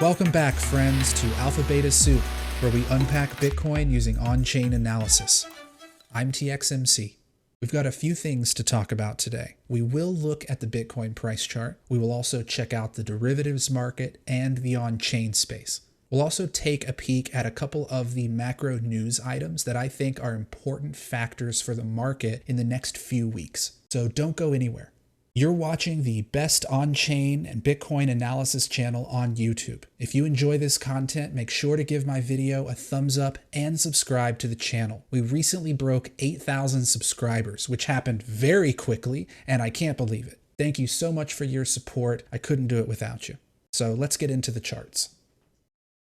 Welcome back, friends, to Alpha Beta Soup, where we unpack Bitcoin using on-chain analysis. I'm TXMC. We've got a few things to talk about today. We will look at the Bitcoin price chart. We will also check out the derivatives market and the on-chain space. We'll also take a peek at a couple of the macro news items that I think are important factors for the market in the next few weeks. So don't go anywhere. You're watching the best on-chain and Bitcoin analysis channel on YouTube. If you enjoy this content, make sure to give my video a thumbs up and subscribe to the channel. We recently broke 8,000 subscribers, which happened very quickly, and I can't believe it. Thank you so much for your support. I couldn't do it without you. So let's get into the charts.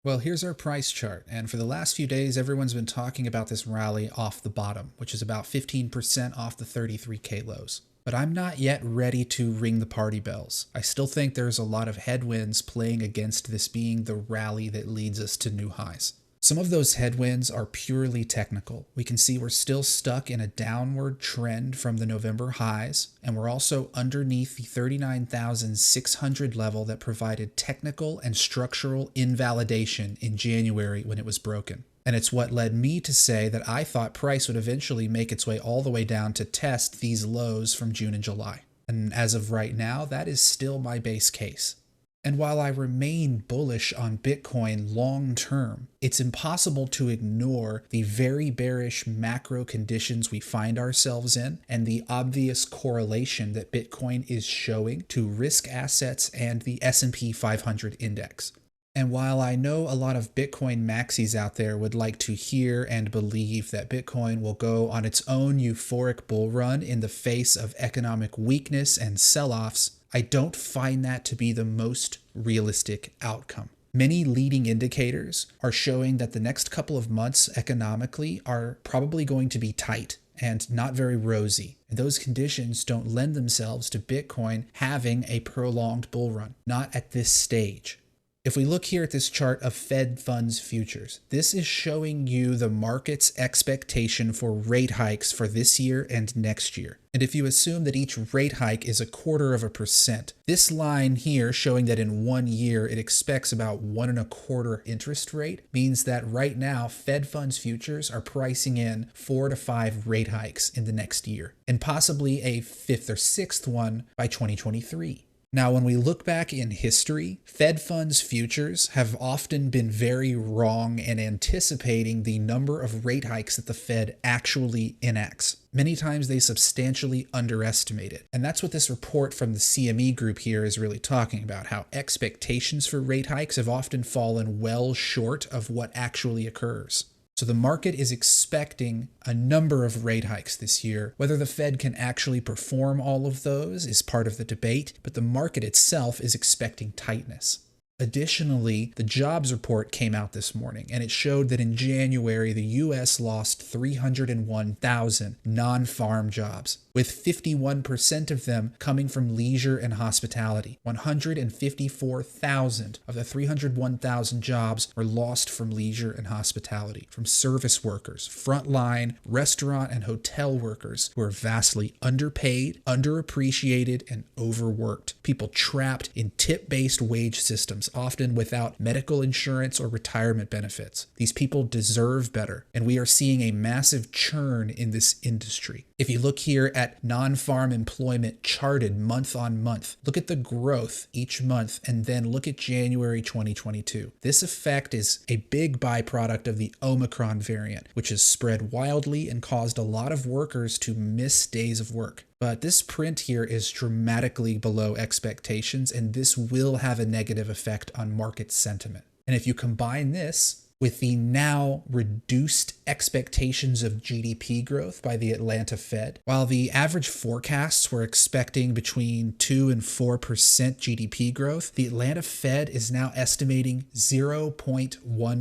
Well, here's our price chart, and for the last few days, everyone's been talking about this rally off the bottom, which is about 15% off the 33K lows. But I'm not yet ready to ring the party bells. I still think there's a lot of headwinds playing against this being the rally that leads us to new highs. Some of those headwinds are purely technical. We can see we're still stuck in a downward trend from the November highs, and we're also underneath the 39,600 level that provided technical and structural invalidation in January when it was broken. And it's what led me to say that I thought price would eventually make its way all the way down to test these lows from June and July. And as of right now, that is still my base case. And while I remain bullish on Bitcoin long term, it's impossible to ignore the very bearish macro conditions we find ourselves in and the obvious correlation that Bitcoin is showing to risk assets and the S&P 500 index. And while I know a lot of Bitcoin maxis out there would like to hear and believe that Bitcoin will go on its own euphoric bull run in the face of economic weakness and sell-offs, I don't find that to be the most realistic outcome. Many leading indicators are showing that the next couple of months economically are probably going to be tight and not very rosy. And those conditions don't lend themselves to Bitcoin having a prolonged bull run, not at this stage. If we look here at this chart of Fed funds futures, this is showing you the market's expectation for rate hikes for this year and next year. And if you assume that each rate hike is 0.25%, this line here showing that in 1 year it expects about 1.25% interest rate means that right now Fed funds futures are pricing in 4 to 5 rate hikes in the next year, and possibly a 5th or 6th one by 2023. Now, when we look back in history, Fed funds futures have often been very wrong in anticipating the number of rate hikes that the Fed actually enacts. Many times they substantially underestimate it. And that's what this report from the CME group here is really talking about, how expectations for rate hikes have often fallen well short of what actually occurs. So the market is expecting a number of rate hikes this year. Whether the Fed can actually perform all of those is part of the debate, but the market itself is expecting tightness. Additionally, the jobs report came out this morning, and it showed that in January, the U.S. lost 301,000 non-farm jobs, with 51% of them coming from leisure and hospitality. 154,000 of the 301,000 jobs were lost from leisure and hospitality, from service workers, frontline, restaurant, and hotel workers who are vastly underpaid, underappreciated, and overworked. People trapped in tip-based wage systems, often without medical insurance or retirement benefits. These people deserve better, and we are seeing a massive churn in this industry. If you look here at non-farm employment charted month on month, look at the growth each month, and then look at January 2022. This effect is a big byproduct of the Omicron variant, which has spread wildly and caused a lot of workers to miss days of work. But this print here is dramatically below expectations, and this will have a negative effect on market sentiment. And if you combine this with the now reduced expectations of GDP growth by the Atlanta Fed, while the average forecasts were expecting between 2 and 4% GDP growth, the Atlanta Fed is now estimating 0.1%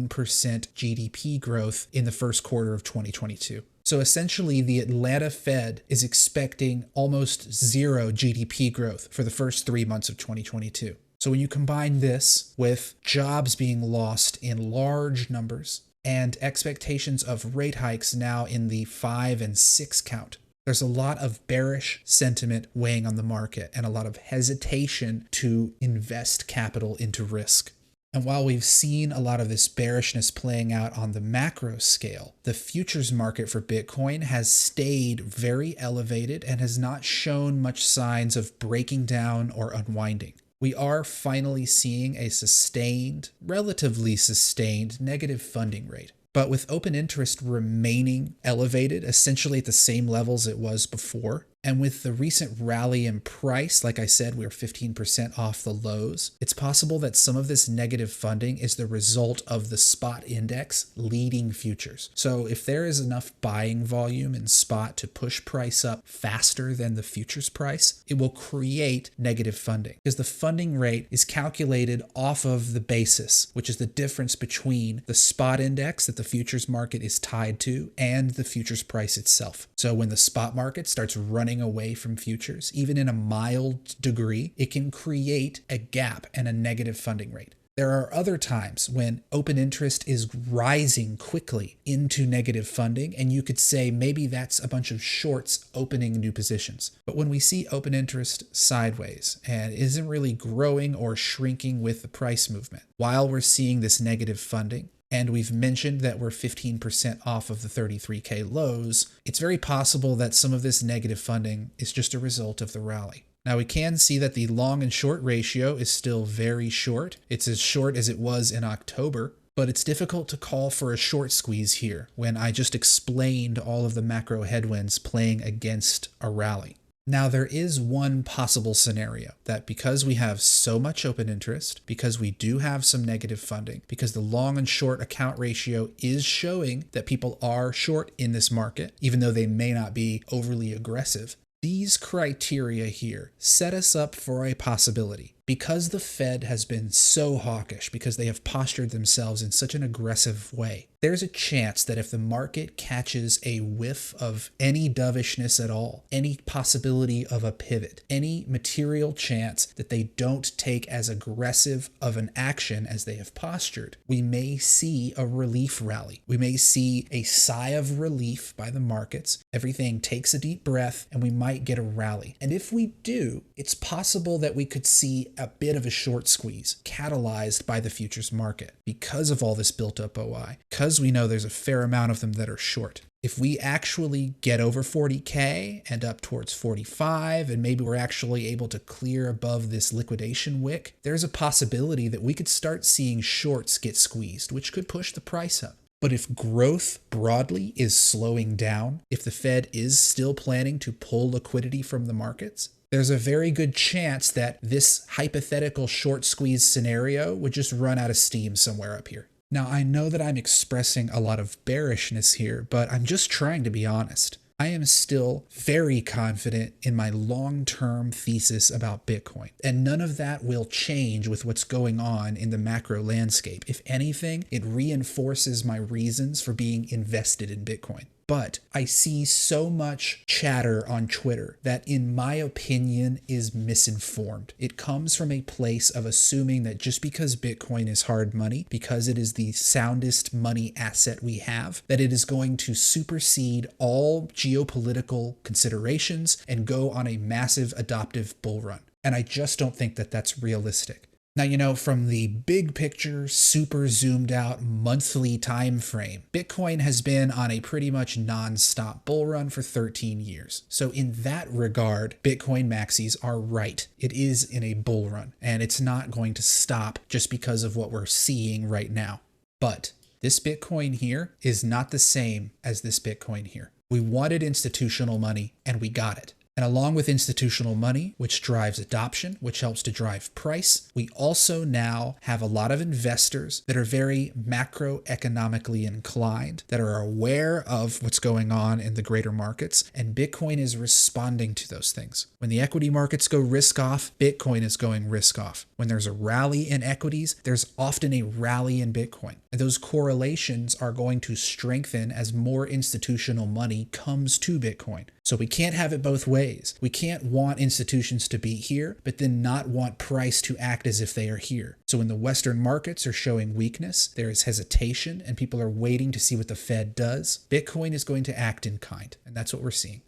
GDP growth in the first quarter of 2022. So essentially, the Atlanta Fed is expecting almost zero GDP growth for the first 3 months of 2022. So when you combine this with jobs being lost in large numbers and expectations of rate hikes now in the 5 and 6 count, there's a lot of bearish sentiment weighing on the market and a lot of hesitation to invest capital into risk. And while we've seen a lot of this bearishness playing out on the macro scale, the futures market for Bitcoin has stayed very elevated and has not shown much signs of breaking down or unwinding. We are finally seeing a sustained, relatively sustained negative funding rate. But with open interest remaining elevated, essentially at the same levels it was before, and with the recent rally in price, like I said, we're 15% off the lows, it's possible that some of this negative funding is the result of the spot index leading futures. So if there is enough buying volume in spot to push price up faster than the futures price, it will create negative funding because the funding rate is calculated off of the basis, which is the difference between the spot index that the futures market is tied to and the futures price itself. So when the spot market starts running away from futures, even in a mild degree, it can create a gap and a negative funding rate. There are other times when open interest is rising quickly into negative funding, and you could say maybe that's a bunch of shorts opening new positions. But when we see open interest sideways and isn't really growing or shrinking with the price movement, while we're seeing this negative funding, and we've mentioned that we're 15% off of the 33K lows, it's very possible that some of this negative funding is just a result of the rally. Now we can see that the long and short ratio is still very short. It's as short as it was in October, but it's difficult to call for a short squeeze here when I just explained all of the macro headwinds playing against a rally. Now, there is one possible scenario that because we have so much open interest, because we do have some negative funding, because the long and short account ratio is showing that people are short in this market, even though they may not be overly aggressive, these criteria here set us up for a possibility. Because the Fed has been so hawkish, because they have postured themselves in such an aggressive way, there's a chance that if the market catches a whiff of any dovishness at all, any possibility of a pivot, any material chance that they don't take as aggressive of an action as they have postured, we may see a relief rally. We may see a sigh of relief by the markets. Everything takes a deep breath and we might get a rally. And if we do, it's possible that we could see a bit of a short squeeze catalyzed by the futures market because of all this built up OI, because we know there's a fair amount of them that are short. If we actually get over 40K and up towards 45, and maybe we're actually able to clear above this liquidation wick, there's a possibility that we could start seeing shorts get squeezed, which could push the price up. But if growth broadly is slowing down, if the Fed is still planning to pull liquidity from the markets, there's a very good chance that this hypothetical short squeeze scenario would just run out of steam somewhere up here. Now, I know that I'm expressing a lot of bearishness here, but I'm just trying to be honest. I am still very confident in my long-term thesis about Bitcoin, and none of that will change with what's going on in the macro landscape. If anything, it reinforces my reasons for being invested in Bitcoin. But I see so much chatter on Twitter that, in my opinion, is misinformed. It comes from a place of assuming that just because Bitcoin is hard money, because it is the soundest money asset we have, that it is going to supersede all geopolitical considerations and go on a massive adoptive bull run. And I just don't think that that's realistic. Now, from the big picture, super zoomed out monthly time frame, Bitcoin has been on a pretty much non-stop bull run for 13 years. So in that regard, Bitcoin maxis are right. It is in a bull run, and it's not going to stop just because of what we're seeing right now. But this Bitcoin here is not the same as this Bitcoin here. We wanted institutional money, and we got it. And along with institutional money, which drives adoption, which helps to drive price, we also now have a lot of investors that are very macroeconomically inclined, that are aware of what's going on in the greater markets, and Bitcoin is responding to those things. When the equity markets go risk off, Bitcoin is going risk off. When there's a rally in equities, there's often a rally in Bitcoin. And those correlations are going to strengthen as more institutional money comes to Bitcoin. So we can't have it both ways. We can't want institutions to be here, but then not want price to act as if they are here. So when the Western markets are showing weakness, there is hesitation, and people are waiting to see what the Fed does, Bitcoin is going to act in kind. And that's what we're seeing.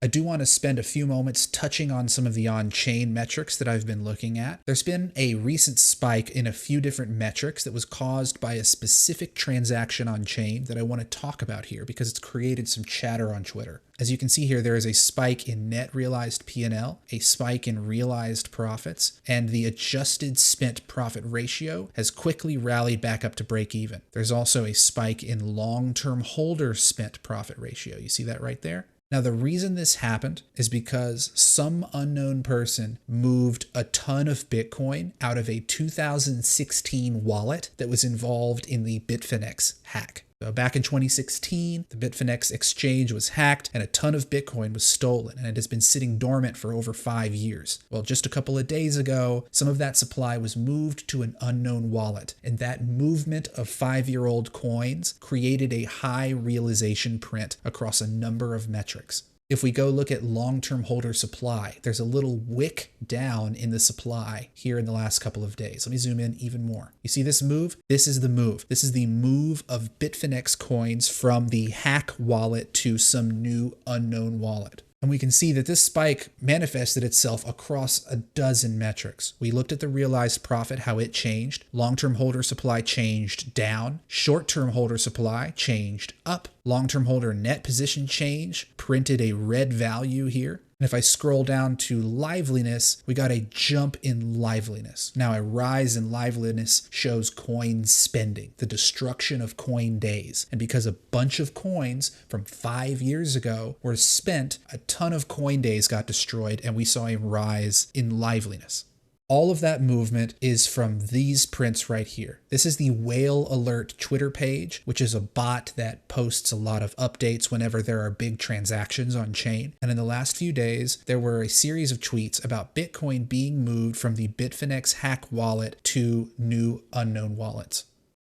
I do want to spend a few moments touching on some of the on-chain metrics that I've been looking at. There's been a recent spike in a few different metrics that was caused by a specific transaction on-chain that I want to talk about here because it's created some chatter on Twitter. As you can see here, there is a spike in net realized P&L, a spike in realized profits, and the adjusted spent profit ratio has quickly rallied back up to break even. There's also a spike in long-term holder spent profit ratio. You see that right there? Now, the reason this happened is because some unknown person moved a ton of Bitcoin out of a 2016 wallet that was involved in the Bitfinex hack. So back in 2016, the Bitfinex exchange was hacked and a ton of Bitcoin was stolen, and it has been sitting dormant for over 5 years. Well, just a couple of days ago, some of that supply was moved to an unknown wallet, and that movement of 5-year-old coins created a high realization print across a number of metrics. If we go look at long-term holder supply, there's a little wick down in the supply here in the last couple of days. Let me zoom in even more. You see this move? This is the move. This is the move of Bitfinex coins from the hack wallet to some new unknown wallet. And we can see that this spike manifested itself across a dozen metrics. We looked at the realized profit, how it changed. Long-term holder supply changed down. Short-term holder supply changed up. Long-term holder net position change printed a red value here. And if I scroll down to liveliness, we got a jump in liveliness. Now a rise in liveliness shows coin spending, the destruction of coin days. And because a bunch of coins from 5 years ago were spent, a ton of coin days got destroyed and we saw a rise in liveliness. All of that movement is from these prints right here. This is the Whale Alert Twitter page, which is a bot that posts a lot of updates whenever there are big transactions on chain. And in the last few days, there were a series of tweets about Bitcoin being moved from the Bitfinex hack wallet to new unknown wallets.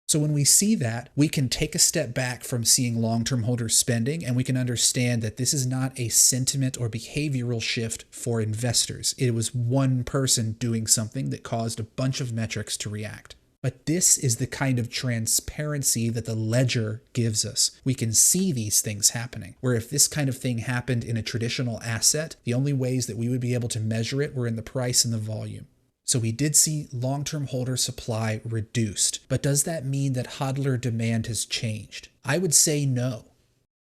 So when we see that, we can take a step back from seeing long-term holder spending, and we can understand that this is not a sentiment or behavioral shift for investors. It was one person doing something that caused a bunch of metrics to react. But this is the kind of transparency that the ledger gives us. We can see these things happening, where if this kind of thing happened in a traditional asset, the only ways that we would be able to measure it were in the price and the volume. So we did see long-term holder supply reduced, but does that mean that HODLer demand has changed? I would say no.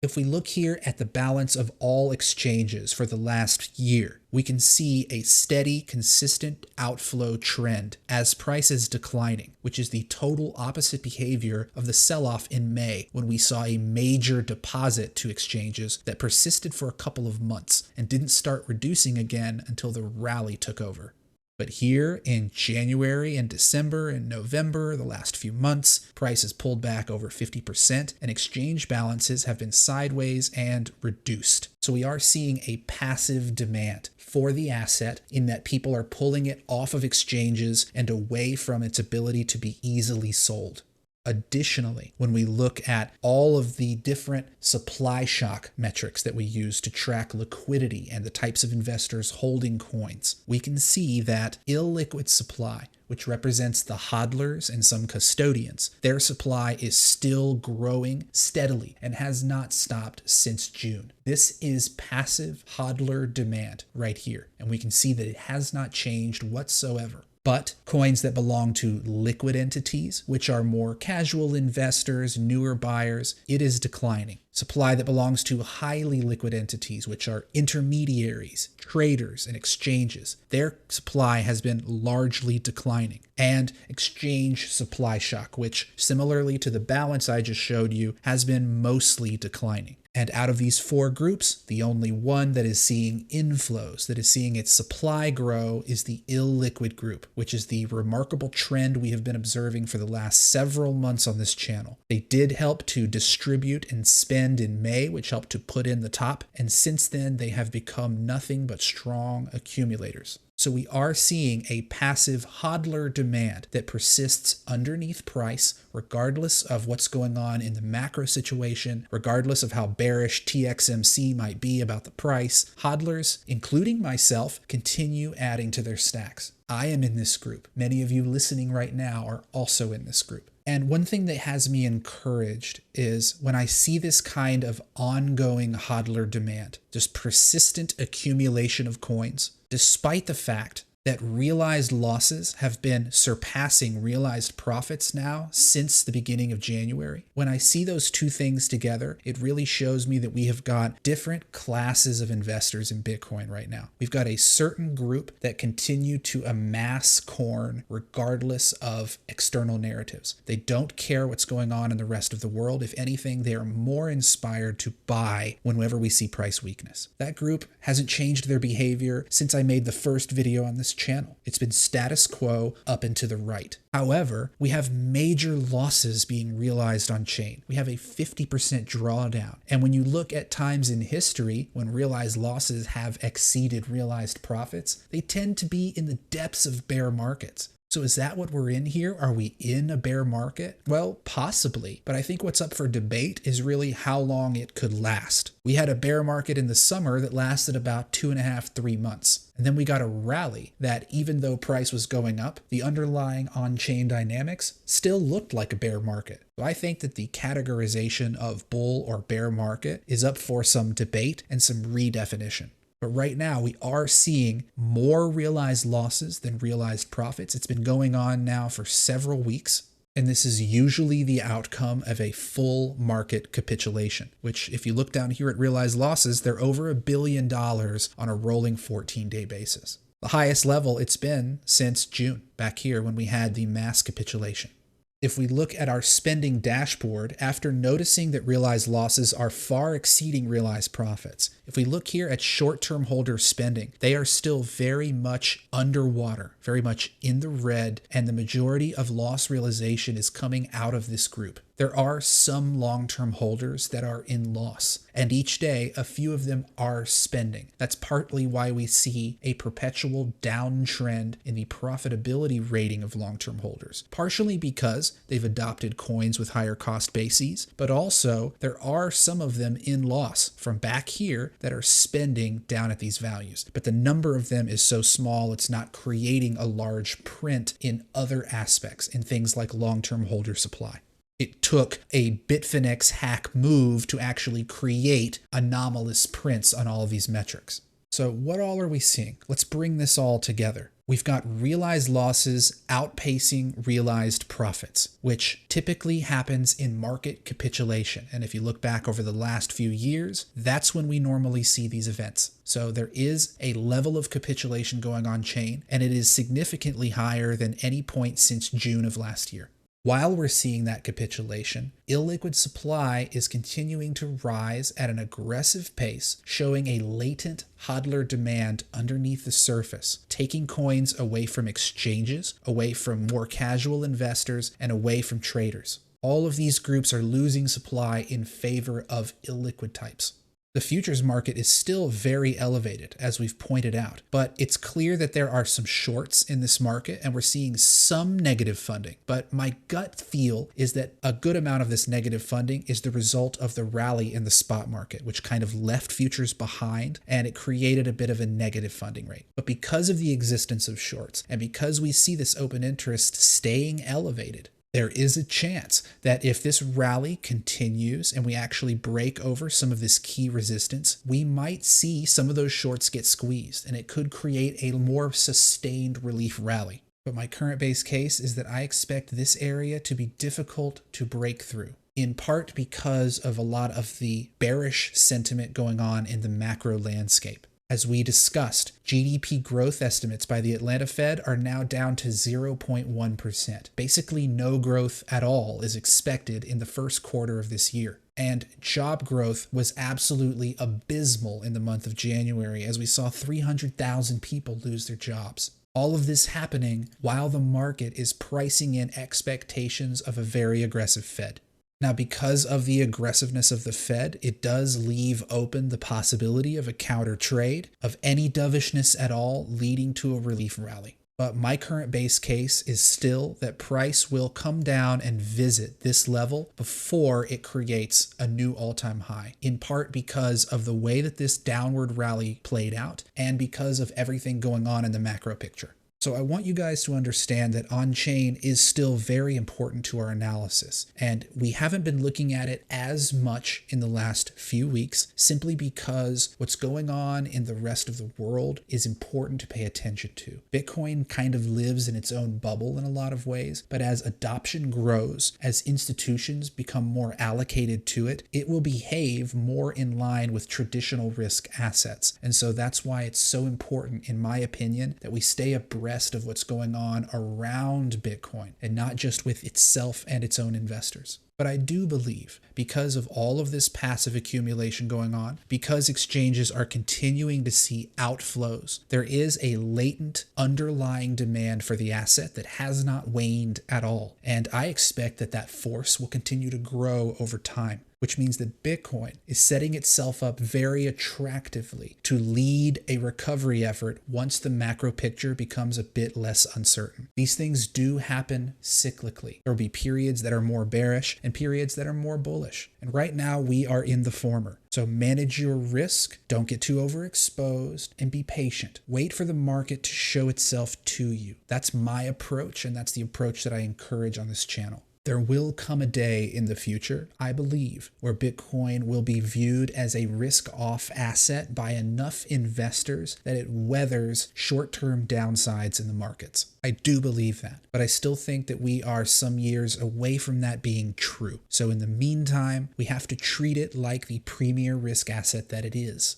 If we look here at the balance of all exchanges for the last year, we can see a steady, consistent outflow trend as price is declining, which is the total opposite behavior of the sell-off in May when we saw a major deposit to exchanges that persisted for a couple of months and didn't start reducing again until the rally took over. But here in January and December and November, the last few months, prices pulled back over 50% and exchange balances have been sideways and reduced. So we are seeing a passive demand for the asset in that people are pulling it off of exchanges and away from its ability to be easily sold. Additionally, when we look at all of the different supply shock metrics that we use to track liquidity and the types of investors holding coins, we can see that illiquid supply, which represents the HODLers and some custodians, their supply is still growing steadily and has not stopped since June. This is passive HODLer demand right here, and we can see that it has not changed whatsoever. But coins that belong to liquid entities, which are more casual investors, newer buyers, it is declining. Supply that belongs to highly liquid entities, which are intermediaries, traders, and exchanges, their supply has been largely declining. And exchange supply shock, which similarly to the balance I just showed you, has been mostly declining. And out of these four groups, the only one that is seeing inflows, that is seeing its supply grow, is the illiquid group, which is the remarkable trend we have been observing for the last several months on this channel. They did help to distribute and spend in May, which helped to put in the top, and since then they have become nothing but strong accumulators. So we are seeing a passive HODLer demand that persists underneath price, regardless of what's going on in the macro situation, regardless of how bearish TXMC might be about the price. HODLers, including myself, continue adding to their stacks. I am in this group. Many of you listening right now are also in this group. And one thing that has me encouraged is when I see this kind of ongoing hodler demand, just persistent accumulation of coins, despite the fact that realized losses have been surpassing realized profits now since the beginning of January. When I see those two things together, it really shows me that we have got different classes of investors in Bitcoin right now. We've got a certain group that continue to amass corn regardless of external narratives. They don't care what's going on in the rest of the world. If anything, they are more inspired to buy whenever we see price weakness. That group hasn't changed their behavior since I made the first video on this channel. It's been status quo up and to the right. However, we have major losses being realized on chain. We have a 50% drawdown. And when you look at times in history when realized losses have exceeded realized profits, they tend to be in the depths of bear markets. So is that what we're in here? Are we in a bear market? Well, possibly, but I think what's up for debate is really how long it could last. We had a bear market in the summer that lasted about 2.5, 3 months. And then we got a rally that even though price was going up, the underlying on-chain dynamics still looked like a bear market. So I think that the categorization of bull or bear market is up for some debate and some redefinition. But right now, we are seeing more realized losses than realized profits. It's been going on now for several weeks. And this is usually the outcome of a full market capitulation, which if you look down here at realized losses, they're over $1 billion on a rolling 14-day basis. The highest level it's been since June, back here when we had the mass capitulation. If we look at our spending dashboard, after noticing that realized losses are far exceeding realized profits, if we look here at short-term holder spending, they are still very much underwater, very much in the red, and the majority of loss realization is coming out of this group. There are some long-term holders that are in loss, and each day a few of them are spending. That's partly why we see a perpetual downtrend in the profitability rating of long-term holders, partially because they've adopted coins with higher cost bases, but also there are some of them in loss from back here that are spending down at these values. But the number of them is so small, it's not creating a large print in other aspects, in things like long-term holder supply. It took a Bitfinex hack move to actually create anomalous prints on all of these metrics. So what all are we seeing? Let's bring this all together. We've got realized losses outpacing realized profits, which typically happens in market capitulation. And if you look back over the last few years, that's when we normally see these events. So there is a level of capitulation going on chain, and it is significantly higher than any point since June of last year. While we're seeing that capitulation, illiquid supply is continuing to rise at an aggressive pace, showing a latent hodler demand underneath the surface, taking coins away from exchanges, away from more casual investors, and away from traders. All of these groups are losing supply in favor of illiquid types. The futures market is still very elevated, as we've pointed out, but it's clear that there are some shorts in this market and we're seeing some negative funding. But my gut feel is that a good amount of this negative funding is the result of the rally in the spot market, which kind of left futures behind and it created a bit of a negative funding rate. But because of the existence of shorts and because we see this open interest staying elevated, there is a chance that if this rally continues and we actually break over some of this key resistance, we might see some of those shorts get squeezed and it could create a more sustained relief rally. But my current base case is that I expect this area to be difficult to break through, in part because of a lot of the bearish sentiment going on in the macro landscape. As we discussed, GDP growth estimates by the Atlanta Fed are now down to 0.1%. Basically, no growth at all is expected in the first quarter of this year. And job growth was absolutely abysmal in the month of January, as we saw 300,000 people lose their jobs. All of this happening while the market is pricing in expectations of a very aggressive Fed. Now, because of the aggressiveness of the Fed, it does leave open the possibility of a counter trade, of any dovishness at all leading to a relief rally. But my current base case is still that price will come down and visit this level before it creates a new all-time high, in part because of the way that this downward rally played out and because of everything going on in the macro picture. So I want you guys to understand that on-chain is still very important to our analysis, and we haven't been looking at it as much in the last few weeks simply because what's going on in the rest of the world is important to pay attention to. Bitcoin kind of lives in its own bubble in a lot of ways, but as adoption grows, as institutions become more allocated to it, it will behave more in line with traditional risk assets. And so that's why it's so important, in my opinion, that we stay abreast of what's going on around Bitcoin and not just with itself and its own investors. But I do believe, because of all of this passive accumulation going on, because exchanges are continuing to see outflows, there is a latent underlying demand for the asset that has not waned at all. And I expect that that force will continue to grow over time, which means that Bitcoin is setting itself up very attractively to lead a recovery effort once the macro picture becomes a bit less uncertain. These things do happen cyclically. There will be periods that are more bearish and periods that are more bullish. And right now we are in the former. So manage your risk, don't get too overexposed, and be patient. Wait for the market to show itself to you. That's my approach, and that's the approach that I encourage on this channel. There will come a day in the future, I believe, where Bitcoin will be viewed as a risk-off asset by enough investors that it weathers short-term downsides in the markets. I do believe that, but I still think that we are some years away from that being true. So in the meantime, we have to treat it like the premier risk asset that it is.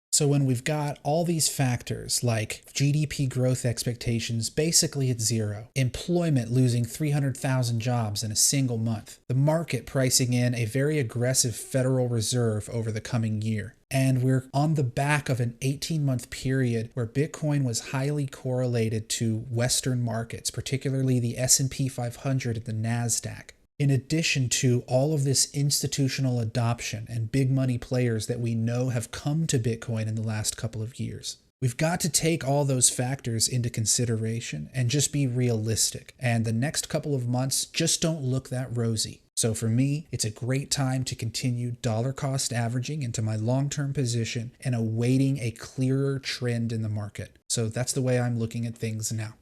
So when we've got all these factors like GDP growth expectations basically at zero, employment losing 300,000 jobs in a single month, the market pricing in a very aggressive Federal Reserve over the coming year, and we're on the back of an 18-month period where Bitcoin was highly correlated to Western markets, particularly the S&P 500 and the NASDAQ. In addition to all of this institutional adoption and big money players that we know have come to Bitcoin in the last couple of years, we've got to take all those factors into consideration and just be realistic. And the next couple of months just don't look that rosy. So for me, it's a great time to continue dollar cost averaging into my long-term position and awaiting a clearer trend in the market. So that's the way I'm looking at things now.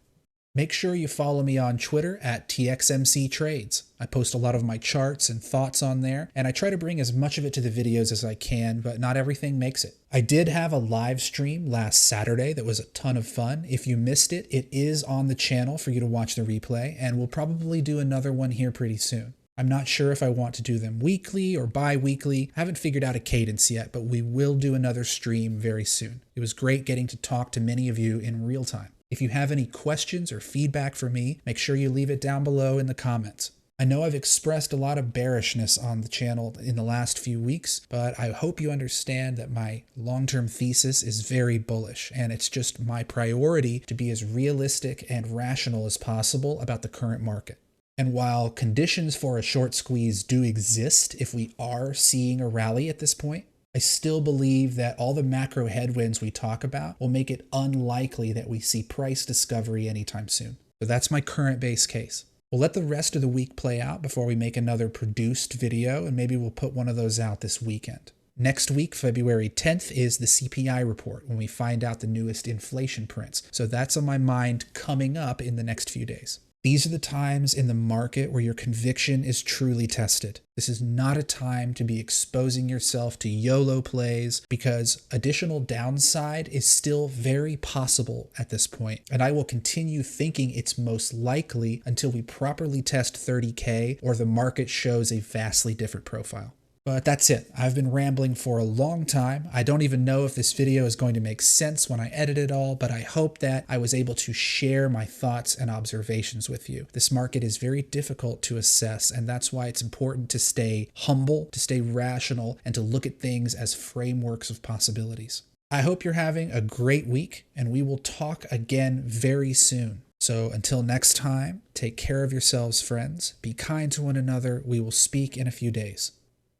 Make sure you follow me on Twitter at TXMCTrades. I post a lot of my charts and thoughts on there, and I try to bring as much of it to the videos as I can, but not everything makes it. I did have a live stream last Saturday that was a ton of fun. If you missed it, it is on the channel for you to watch the replay, and we'll probably do another one here pretty soon. I'm not sure if I want to do them weekly or bi-weekly. I haven't figured out a cadence yet, but we will do another stream very soon. It was great getting to talk to many of you in real time. If you have any questions or feedback for me, make sure you leave it down below in the comments. I know I've expressed a lot of bearishness on the channel in the last few weeks, but I hope you understand that my long-term thesis is very bullish, and it's just my priority to be as realistic and rational as possible about the current market. And while conditions for a short squeeze do exist if we are seeing a rally at this point, I still believe that all the macro headwinds we talk about will make it unlikely that we see price discovery anytime soon. So that's my current base case. We'll let the rest of the week play out before we make another produced video, and maybe we'll put one of those out this weekend. Next week, February 10th, is the CPI report when we find out the newest inflation prints. So that's on my mind coming up in the next few days. These are the times in the market where your conviction is truly tested. This is not a time to be exposing yourself to YOLO plays because additional downside is still very possible at this point. And I will continue thinking it's most likely until we properly test 30K or the market shows a vastly different profile. But that's it. I've been rambling for a long time. I don't even know if this video is going to make sense when I edit it all, but I hope that I was able to share my thoughts and observations with you. This market is very difficult to assess, and that's why it's important to stay humble, to stay rational, and to look at things as frameworks of possibilities. I hope you're having a great week, and we will talk again very soon. So until next time, take care of yourselves, friends. Be kind to one another. We will speak in a few days.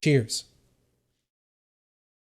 Cheers.